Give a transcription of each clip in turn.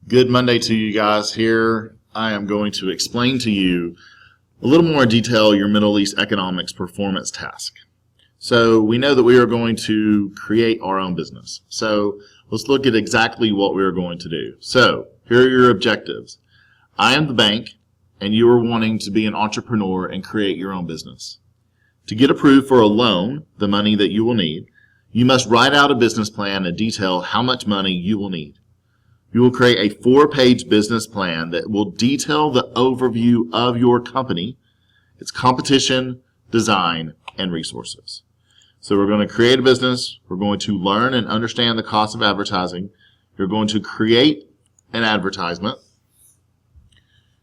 Good Monday to you guys. Here I am going to explain to you a little more detail your Middle East economics performance task. So we know that we are going to create our own business. So let's look at exactly what we are going to do. So here are your objectives. I am the bank and you are wanting to be an entrepreneur and create your own business. To get approved for a loan, the money that you will need, you must write out a business plan and detail how much money you will need. You will create a 4-page business plan that will detail the overview of your company, its competition, design, and resources. So we're going to create a business. We're going to learn and understand the cost of advertising. You're going to create an advertisement.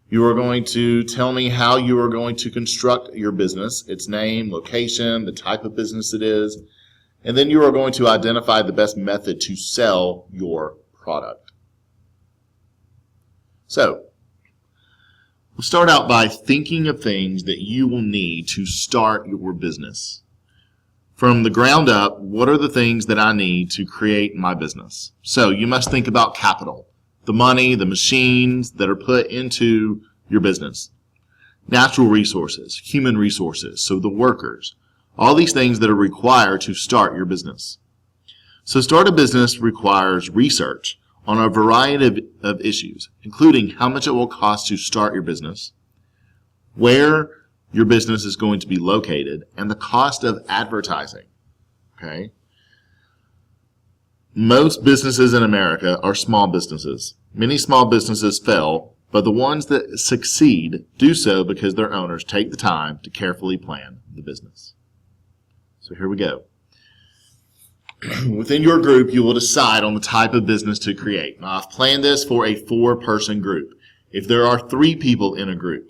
You are going to tell me how you are going to construct your business, its name, location, the type of business it is, and then you are going to identify the best method to sell your product. So, we'll start out by thinking of things that you will need to start your business. From the ground up, what are the things that I need to create my business? So, you must think about capital, the money, the machines that are put into your business. Natural resources, human resources, so the workers, all these things that are required to start your business. So, start a business requires research on a variety of issues, including how much it will cost to start your business, where your business is going to be located, and the cost of advertising. Okay? Most businesses in America are small businesses. Many small businesses fail, but the ones that succeed do so because their owners take the time to carefully plan the business. So here we go. Within your group, you will decide on the type of business to create. Now, I've planned this for a 4-person group. If there are 3 people in a group,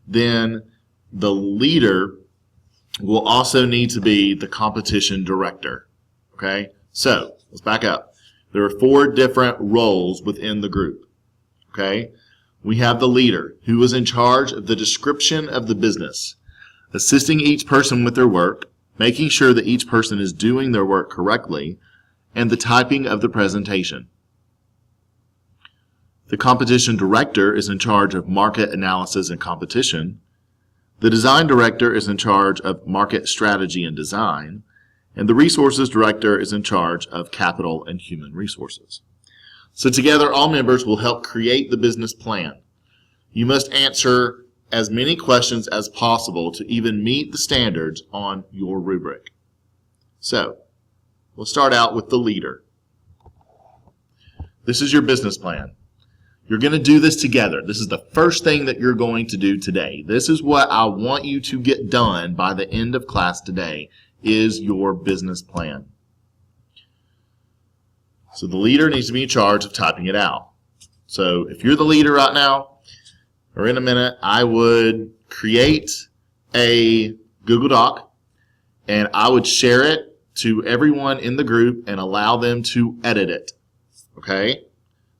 then the leader will also need to be the competition director. Okay? So, let's back up. There are 4 different roles within the group. Okay? We have the leader, who is in charge of the description of the business, assisting each person with their work, making sure that each person is doing their work correctly, and the typing of the presentation. The competition director is in charge of market analysis and competition. The design director is in charge of market strategy and design. And the resources director is in charge of capital and human resources. So together, all members will help create the business plan. You must answer as many questions as possible to even meet the standards on your rubric. So, we'll start out with the leader. This is your business plan. You're going to do this together. This is the first thing that you're going to do today. This is what I want you to get done by the end of class today, is your business plan. So the leader needs to be in charge of typing it out. So if you're the leader right now, or in a minute, I would create a Google Doc and I would share it to everyone in the group and allow them to edit it. Okay?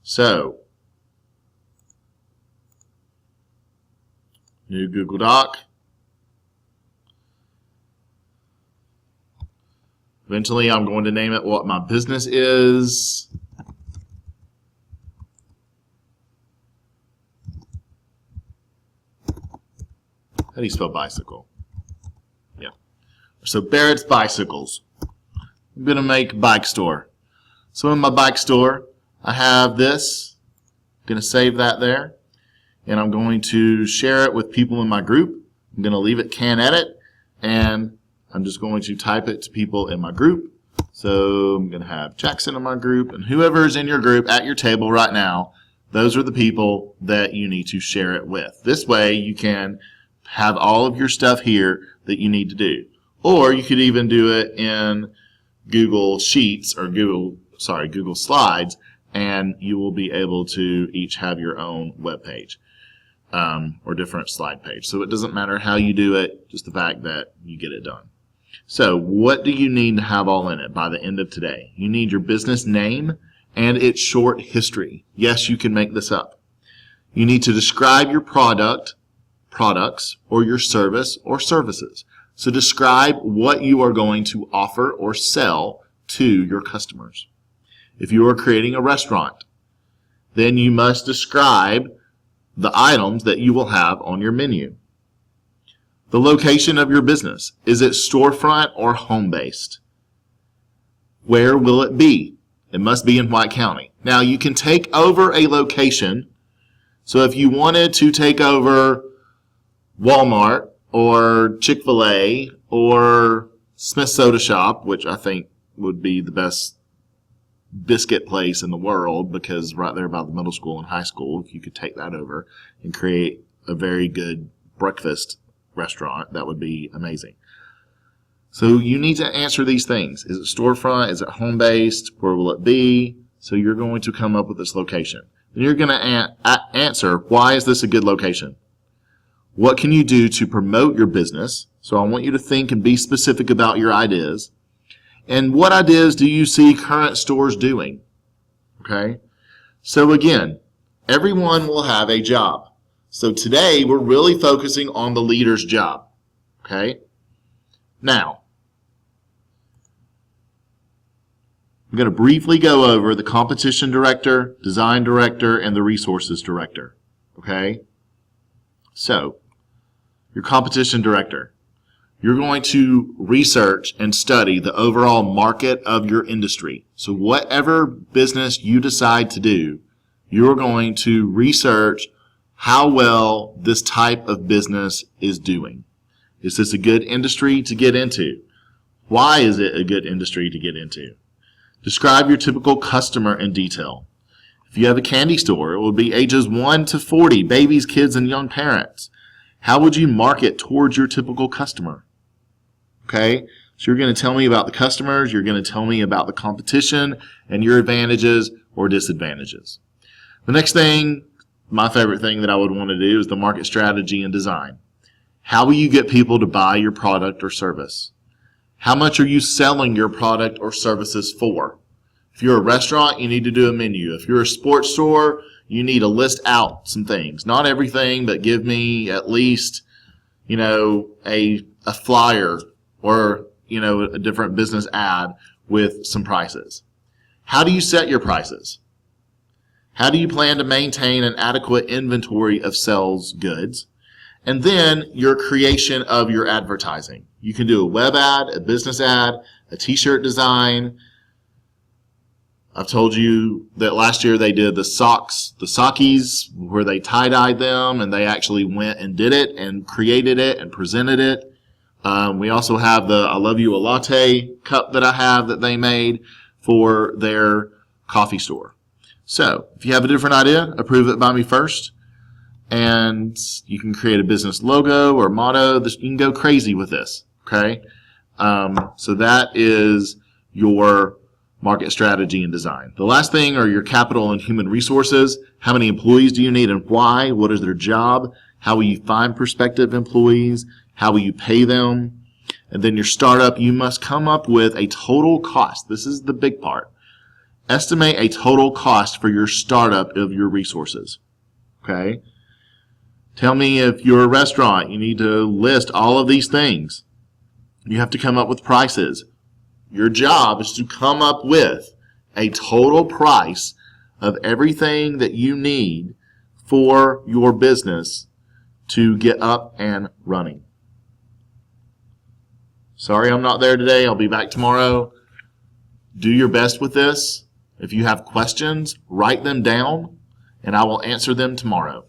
So, new Google Doc. Eventually, I'm going to name it what my business is. How do you spell bicycle? Yeah. So Barrett's Bicycles. I'm going to make bike store. So in my bike store, I have this. I'm going to save that there. And I'm going to share it with people in my group. I'm going to leave it can edit. And I'm just going to type it to people in my group. So I'm going to have Jackson in my group. And whoever is in your group at your table right now, those are the people that you need to share it with. This way you can have all of your stuff here that you need to do. Or you could even do it in Google Sheets or Google Slides, and you will be able to each have your own web page or different slide page. So it doesn't matter how you do it, just the fact that you get it done. So what do you need to have all in it by the end of today? You need your business name and its short history. Yes, you can make this up. You need to describe your products, or your service or services. So describe what you are going to offer or sell to your customers. If you are creating a restaurant, then you must describe the items that you will have on your menu. The location of your business. Is it storefront or home-based? Where will it be? It must be in White County. Now, you can take over a location. So if you wanted to take over Walmart or Chick-fil-A or Smith Soda Shop, which I think would be the best biscuit place in the world, because right there by the middle school and high school, if you could take that over and create a very good breakfast restaurant, that would be amazing. So you need to answer these things. Is it storefront? Is it home-based? Where will it be? So you're going to come up with this location. Then you're going to answer, why is this a good location? What can you do to promote your business? So I want you to think and be specific about your ideas. And what ideas do you see current stores doing? Okay? So again, everyone will have a job. So today we're really focusing on the leader's job. Okay? Now, I'm going to briefly go over the competition director, design director, and the resources director. Okay? So, your competition director. You're going to research and study the overall market of your industry. So whatever business you decide to do, you're going to research how well this type of business is doing. Is this a good industry to get into? Why is it a good industry to get into? Describe your typical customer in detail. If you have a candy store, it will be ages 1 to 40, babies, kids, and young parents. How would you market towards your typical customer? Okay, so you're going to tell me about the customers, you're going to tell me about the competition and your advantages or disadvantages. The next thing, my favorite thing that I would want to do is the market strategy and design. How will you get people to buy your product or service? How much are you selling your product or services for? If you're a restaurant, you need to do a menu. If you're a sports store, you need to list out some things. Not everything, but give me at least, a flyer or, a different business ad with some prices. How do you set your prices? How do you plan to maintain an adequate inventory of sales goods? And then your creation of your advertising. You can do a web ad, a business ad, a t-shirt design. I've told you that last year they did the socks, the sockies, where they tie-dyed them, and they actually went and did it and created it and presented it. We also have the I Love You a Latte cup that I have that they made for their coffee store. So if you have a different idea, approve it by me first. And you can create a business logo or motto. You can go crazy with this. Okay? So that is your market strategy and design. The last thing are your capital and human resources. How many employees do you need and why? What is their job? How will you find prospective employees? How will you pay them? And then your startup, you must come up with a total cost. This is the big part. Estimate a total cost for your startup of your resources. Okay? Tell me, if you're a restaurant, you need to list all of these things. You have to come up with prices. Your job is to come up with a total price of everything that you need for your business to get up and running. Sorry I'm not there today. I'll be back tomorrow. Do your best with this. If you have questions, write them down, and I will answer them tomorrow.